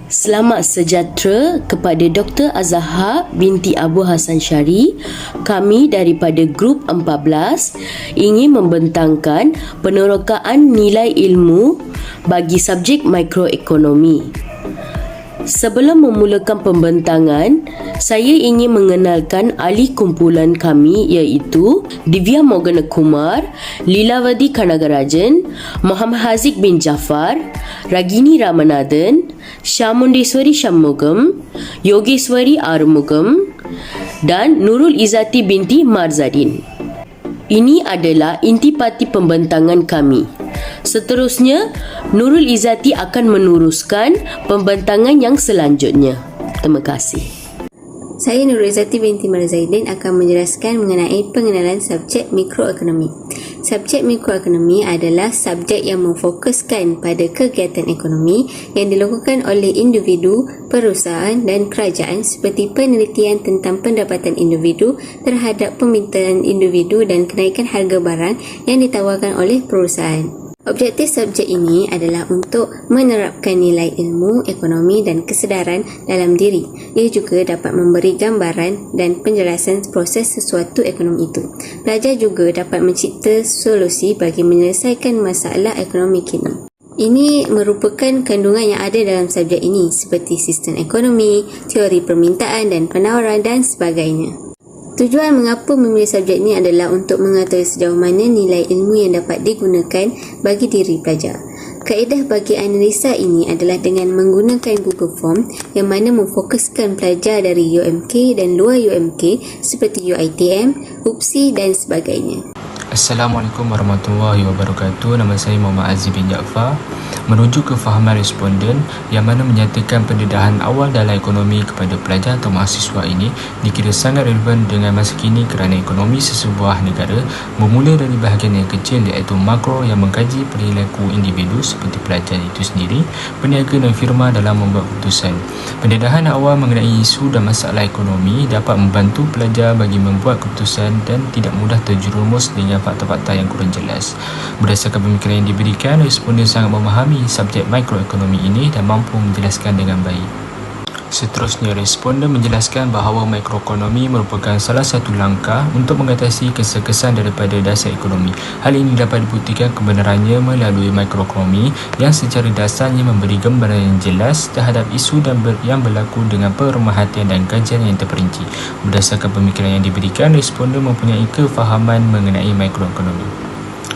Selamat sejahtera kepada Dr. Azahar binti Abu Hassan Syari. Kami daripada Grup 14 ingin membentangkan penerokaan nilai ilmu bagi subjek mikroekonomi. Sebelum memulakan pembentangan, saya ingin mengenalkan ahli kumpulan kami iaitu Divya Morgana Kumar, Lilawadi Kanagarajan, Muhammad Haziq bin Jaafar, Ragini Ramanathan, Syamundeswari Shanmugam, Yogeswari Arumugam dan Nurul Izzati binti Marzadin. Ini adalah intipati pembentangan kami. Seterusnya, Nurul Izzati akan meneruskan pembentangan yang selanjutnya. Terima kasih. Saya Nurul Izzati binti Marzadin akan menjelaskan mengenai pengenalan subjek mikroekonomi. Subjek mikroekonomi adalah subjek yang memfokuskan pada kegiatan ekonomi yang dilakukan oleh individu, perusahaan dan kerajaan seperti penelitian tentang pendapatan individu terhadap permintaan individu dan kenaikan harga barang yang ditawarkan oleh perusahaan. Objektif subjek ini adalah untuk menerapkan nilai ilmu, ekonomi dan kesedaran dalam diri. Ia juga dapat memberi gambaran dan penjelasan proses sesuatu ekonomi itu. Pelajar juga dapat mencipta solusi bagi menyelesaikan masalah ekonomi kini. Ini merupakan kandungan yang ada dalam subjek ini seperti sistem ekonomi, teori permintaan dan penawaran dan sebagainya. Tujuan mengapa memilih subjek ini adalah untuk mengetahui sejauh mana nilai ilmu yang dapat digunakan bagi diri pelajar. Kaedah bagi analisa ini adalah dengan menggunakan Google Form yang mana memfokuskan pelajar dari UMK dan luar UMK seperti UiTM, UPSI dan sebagainya. Assalamualaikum warahmatullahi wabarakatuh. Nama saya Muhammad Aziz bin Jaafar. Merujuk kefahaman responden yang mana menyatakan pendedahan awal dalam ekonomi kepada pelajar atau mahasiswa ini dikira sangat relevan dengan masa kini kerana ekonomi sesebuah negara bermula dari bahagian yang kecil iaitu makro yang mengkaji perilaku individu seperti pelajar itu sendiri, peniaga dan firma dalam membuat keputusan. Pendedahan awal mengenai isu dan masalah ekonomi dapat membantu pelajar bagi membuat keputusan dan tidak mudah terjerumus dengan fakta-fakta yang kurang jelas. Berdasarkan pemikiran yang diberikan, responden sangat memahami subjek mikroekonomi ini dan mampu menjelaskan dengan baik. Seterusnya, responden menjelaskan bahawa mikroekonomi merupakan salah satu langkah untuk mengatasi kesan-kesan daripada dasar ekonomi. Hal ini dapat dibuktikan kebenarannya melalui mikroekonomi yang secara dasarnya memberi gambaran yang jelas terhadap isu yang berlaku dengan pemerhatian dan kajian yang terperinci. Berdasarkan pemikiran yang diberikan, responden mempunyai kefahaman mengenai mikroekonomi.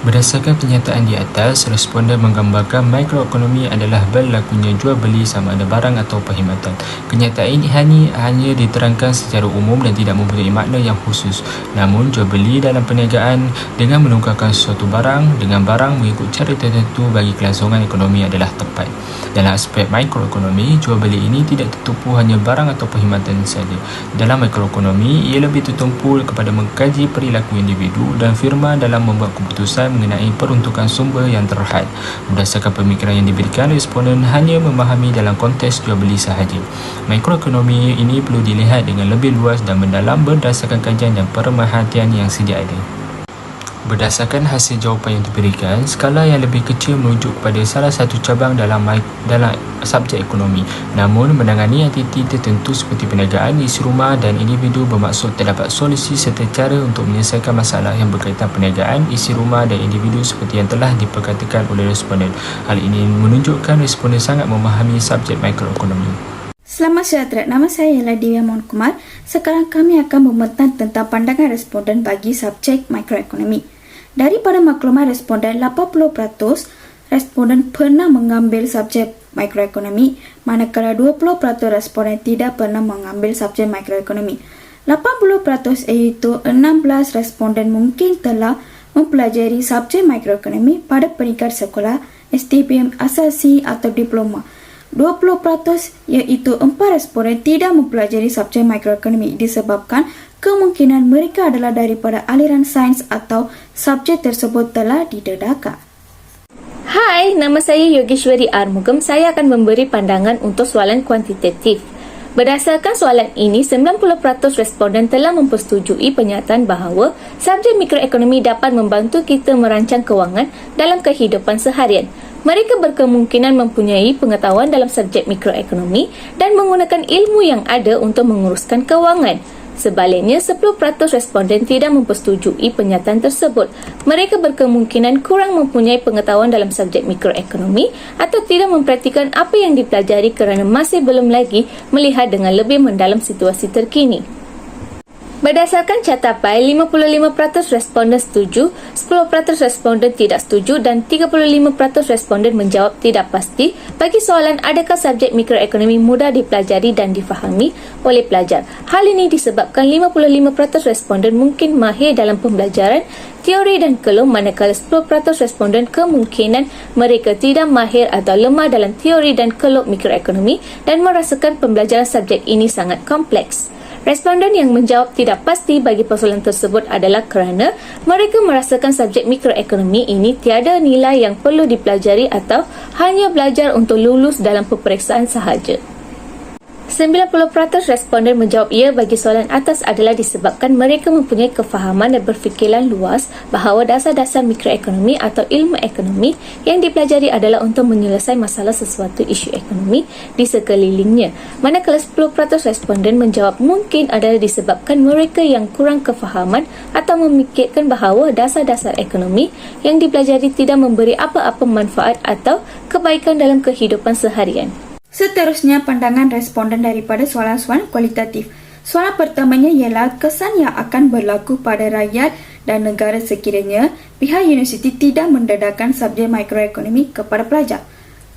Berdasarkan pernyataan di atas, responden menggambarkan mikroekonomi adalah berlakunya jual beli sama ada barang atau perkhidmatan. Kenyataan ini hanya diterangkan secara umum dan tidak mempunyai makna yang khusus. Namun, jual beli dalam perniagaan dengan menukarkan sesuatu barang dengan barang mengikut cara tertentu bagi kelangsungan ekonomi adalah tepat. Dalam aspek mikroekonomi, jual beli ini tidak tertumpu hanya barang atau perkhidmatan sahaja. Dalam mikroekonomi, ia lebih tertumpu kepada mengkaji perilaku individu dan firma dalam membuat keputusan mengenai peruntukan sumber yang terhad. Berdasarkan pemikiran yang diberikan, responden hanya memahami dalam konteks jual beli sahaja. Mikroekonomi ini perlu dilihat dengan lebih luas dan mendalam berdasarkan kajian dan pemerhatian yang sedia ada. Berdasarkan hasil jawapan yang diberikan, skala yang lebih kecil merujuk kepada salah satu cabang dalam subjek ekonomi. Namun, menangani aktiviti tertentu seperti perniagaan, isi rumah dan individu bermaksud terdapat solusi serta cara untuk menyelesaikan masalah yang berkaitan perniagaan, isi rumah dan individu seperti yang telah diperkatakan oleh responden. Hal ini menunjukkan responden sangat memahami subjek mikroekonomi. Selamat sejahtera, nama saya ialah Divya Morgana Kumar. Sekarang kami akan membentang tentang pandangan responden bagi subjek mikroekonomi. Daripada maklumat responden, 80% responden pernah mengambil subjek mikroekonomi, manakala 20% responden tidak pernah mengambil subjek mikroekonomi. 80% iaitu 16 responden mungkin telah mempelajari subjek mikroekonomi pada peringkat sekolah, STPM, asasi atau diploma. 20% iaitu 4 responden tidak mempelajari subjek mikroekonomi disebabkan kemungkinan mereka adalah daripada aliran sains atau subjek tersebut telah didedahkan. Hai, nama saya Yogeswari Arumugam. Saya akan memberi pandangan untuk soalan kuantitatif. Berdasarkan soalan ini, 90% responden telah mempersetujui pernyataan bahawa subjek mikroekonomi dapat membantu kita merancang kewangan dalam kehidupan seharian. mereka berkemungkinan mempunyai pengetahuan dalam subjek mikroekonomi dan menggunakan ilmu yang ada untuk menguruskan kewangan. Sebaliknya, 10% responden tidak mempersetujui pernyataan tersebut. Mereka berkemungkinan kurang mempunyai pengetahuan dalam subjek mikroekonomi atau tidak mempraktikkan apa yang dipelajari kerana masih belum lagi melihat dengan lebih mendalam situasi terkini. Berdasarkan catapan, 55% responden setuju, 10% responden tidak setuju dan 35% responden menjawab tidak pasti bagi soalan adakah subjek mikroekonomi mudah dipelajari dan difahami oleh pelajar. Hal ini disebabkan 55% responden mungkin mahir dalam pembelajaran teori dan kelum, manakala 10% responden kemungkinan mereka tidak mahir atau lemah dalam teori dan kelum mikroekonomi dan merasakan pembelajaran subjek ini sangat kompleks. Responden yang menjawab tidak pasti bagi persoalan tersebut adalah kerana mereka merasakan subjek mikroekonomi ini tiada nilai yang perlu dipelajari atau hanya belajar untuk lulus dalam peperiksaan sahaja. 90% responden menjawab ya bagi soalan atas adalah disebabkan mereka mempunyai kefahaman dan berfikiran luas bahawa dasar-dasar mikroekonomi atau ilmu ekonomi yang dipelajari adalah untuk menyelesaikan masalah sesuatu isu ekonomi di sekelilingnya. Manakala 10% responden menjawab mungkin adalah disebabkan mereka yang kurang kefahaman atau memikirkan bahawa dasar-dasar ekonomi yang dipelajari tidak memberi apa-apa manfaat atau kebaikan dalam kehidupan seharian. Seterusnya, pandangan responden daripada soalan-soalan kualitatif. Soalan pertamanya ialah kesan yang akan berlaku pada rakyat dan negara sekiranya pihak universiti tidak mendedahkan subjek mikroekonomi kepada pelajar.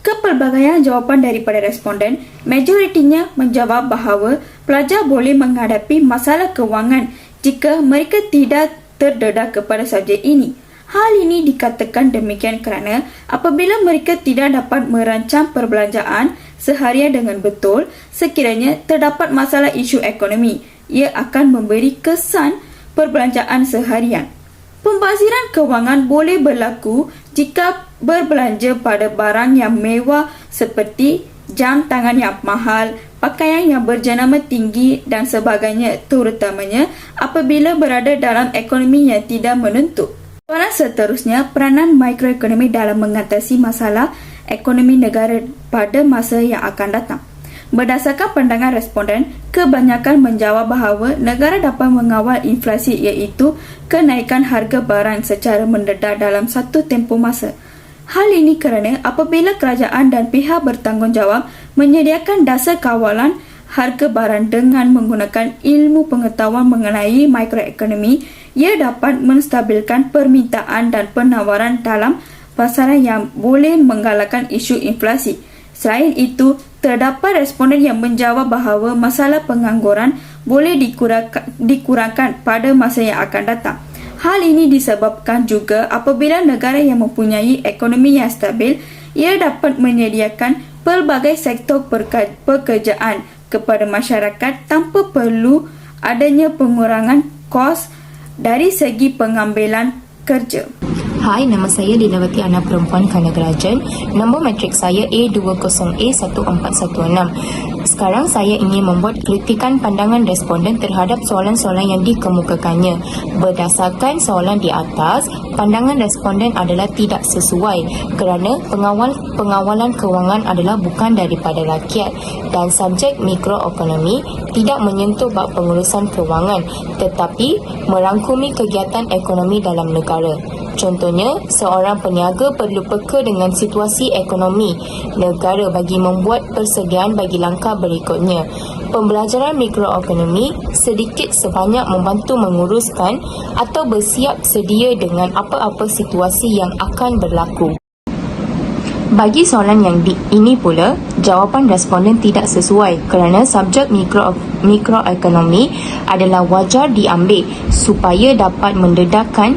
Kepelbagaian jawapan daripada responden, majoritinya menjawab bahawa pelajar boleh menghadapi masalah kewangan jika mereka tidak terdedah kepada subjek ini. Hal ini dikatakan demikian kerana apabila mereka tidak dapat merancang perbelanjaan seharian dengan betul, sekiranya terdapat masalah isu ekonomi, ia akan memberi kesan perbelanjaan seharian. Pembaziran kewangan boleh berlaku jika berbelanja pada barang yang mewah seperti jam tangan yang mahal, pakaian yang berjenama tinggi dan sebagainya, terutamanya apabila berada dalam ekonomi yang tidak menentu. Soalan seterusnya, peranan mikroekonomi dalam mengatasi masalah ekonomi negara pada masa yang akan datang. Berdasarkan pandangan responden, kebanyakan menjawab bahawa negara dapat mengawal inflasi iaitu kenaikan harga barang secara mendadak dalam satu tempoh masa. Hal ini kerana apabila kerajaan dan pihak bertanggungjawab menyediakan dasar kawalan harga barang dengan menggunakan ilmu pengetahuan mengenai mikroekonomi, ia dapat menstabilkan permintaan dan penawaran dalam pasaran yang boleh menggalakkan isu inflasi. Selain itu, terdapat responden yang menjawab bahawa masalah pengangguran boleh dikurangkan pada masa yang akan datang. Hal ini disebabkan juga apabila negara yang mempunyai ekonomi yang stabil, ia dapat menyediakan pelbagai sektor pekerjaan kepada masyarakat tanpa perlu adanya pengurangan kos dari segi pengambilan kerja. Hai, nama saya Lilawati Ana Perempuan Kanagarajan. Nombor matrik saya A20A1416. Sekarang saya ingin membuat kritikan pandangan responden terhadap soalan-soalan yang dikemukakannya. Berdasarkan soalan di atas, pandangan responden adalah tidak sesuai kerana pengawalan kewangan adalah bukan daripada rakyat dan subjek mikroekonomi tidak menyentuh bab pengurusan kewangan tetapi merangkumi kegiatan ekonomi dalam negara. Contohnya, seorang peniaga perlu peka dengan situasi ekonomi negara bagi membuat persediaan bagi langkah berikutnya. Pembelajaran mikroekonomi sedikit sebanyak membantu menguruskan atau bersiap sedia dengan apa-apa situasi yang akan berlaku. Bagi soalan yang ini pula, jawapan responden tidak sesuai kerana subjek mikroekonomi adalah wajar diambil supaya dapat mendedahkan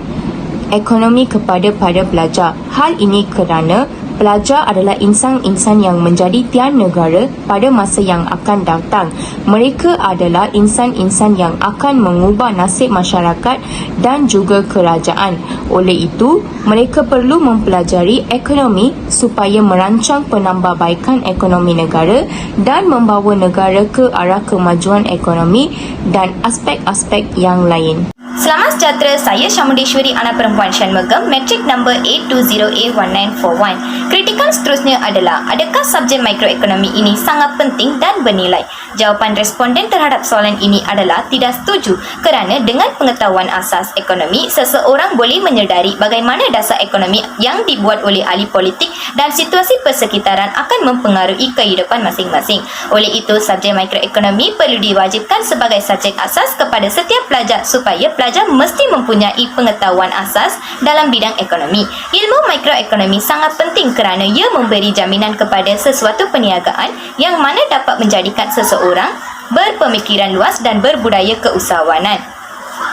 ekonomi kepada para pelajar. Hal ini kerana pelajar adalah insan-insan yang menjadi tiang negara pada masa yang akan datang. Mereka adalah insan-insan yang akan mengubah nasib masyarakat dan juga kerajaan. Oleh itu, mereka perlu mempelajari ekonomi supaya merancang penambahbaikan ekonomi negara dan membawa negara ke arah kemajuan ekonomi dan aspek-aspek yang lain. Selamat sejahtera, saya Syamudeshwari anak perempuan Shan Megam, matrik number 820A1941. Kritikan seterusnya adalah, adakah subjek mikroekonomi ini sangat penting dan bernilai? Jawapan responden terhadap soalan ini adalah tidak setuju, kerana dengan pengetahuan asas ekonomi, seseorang boleh menyedari bagaimana dasar ekonomi yang dibuat oleh ahli politik dan situasi persekitaran akan mempengaruhi kehidupan masing-masing. Oleh itu, subjek mikroekonomi perlu diwajibkan sebagai subjek asas kepada setiap pelajar supaya pelajar mesti mempunyai pengetahuan asas dalam bidang ekonomi. Ilmu mikroekonomi sangat penting kerana ia memberi jaminan kepada sesuatu perniagaan yang mana dapat menjadikan seseorang berpemikiran luas dan berbudaya keusahawanan.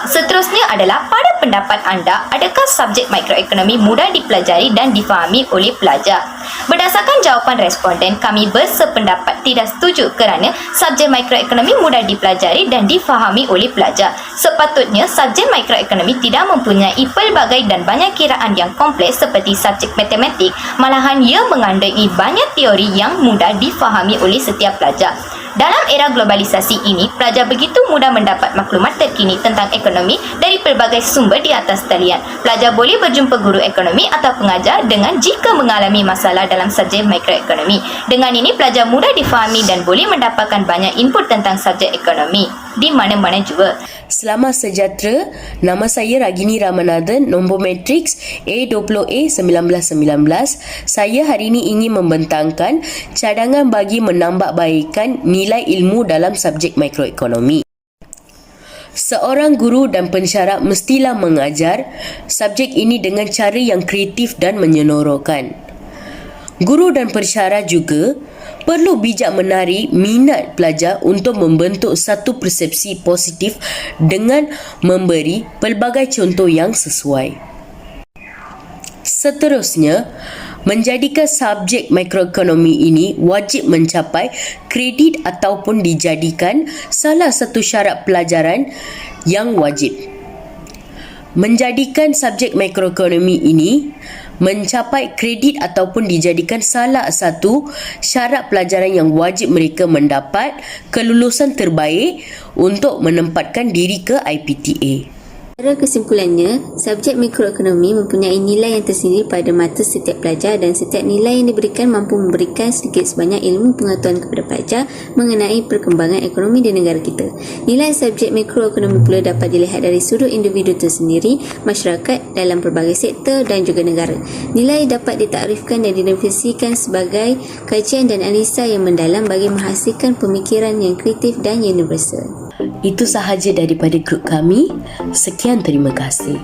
Seterusnya adalah, pada pendapat anda, adakah subjek mikroekonomi mudah dipelajari dan difahami oleh pelajar? Berdasarkan jawapan responden, kami bersependapat tidak setuju kerana subjek mikroekonomi mudah dipelajari dan difahami oleh pelajar. Sepatutnya, subjek mikroekonomi tidak mempunyai pelbagai dan banyak kiraan yang kompleks seperti subjek matematik, malahan ia mengandungi banyak teori yang mudah difahami oleh setiap pelajar. Dalam era globalisasi ini, pelajar begitu mudah mendapat maklumat terkini tentang ekonomi dari pelbagai sumber di atas talian. Pelajar boleh berjumpa guru ekonomi atau pengajar dengan jika mengalami masalah dalam subjek mikroekonomi. Dengan ini, pelajar mudah difahami dan boleh mendapatkan banyak input tentang subjek ekonomi di mana-mana juga. Selamat sejahtera, nama saya Ragini Ramanathan, nombor matriks A20A1919. Saya hari ini ingin membentangkan cadangan bagi menambahbaikkan nilai ilmu dalam subjek mikroekonomi. Seorang guru dan pensyarah mestilah mengajar subjek ini dengan cara yang kreatif dan menyenorokan. Guru dan pensyarah juga perlu bijak menarik minat pelajar untuk membentuk satu persepsi positif dengan memberi pelbagai contoh yang sesuai. Seterusnya, menjadikan subjek mikroekonomi ini wajib mencapai kredit ataupun dijadikan salah satu syarat pelajaran yang wajib. Menjadikan subjek mikroekonomi ini mencapai kredit ataupun dijadikan salah satu syarat pelajaran yang wajib mereka mendapat kelulusan terbaik untuk menempatkan diri ke IPTA. Secara kesimpulannya, subjek mikroekonomi mempunyai nilai yang tersendiri pada mata setiap pelajar dan setiap nilai yang diberikan mampu memberikan sedikit sebanyak ilmu pengetahuan kepada pelajar mengenai perkembangan ekonomi di negara kita. Nilai subjek mikroekonomi pula dapat dilihat dari sudut individu tersendiri, masyarakat dalam pelbagai sektor dan juga negara. Nilai dapat ditakrifkan dan didefinisikan sebagai kajian dan analisa yang mendalam bagi menghasilkan pemikiran yang kreatif dan universal. Itu sahaja daripada grup kami. Sekian, terima kasih.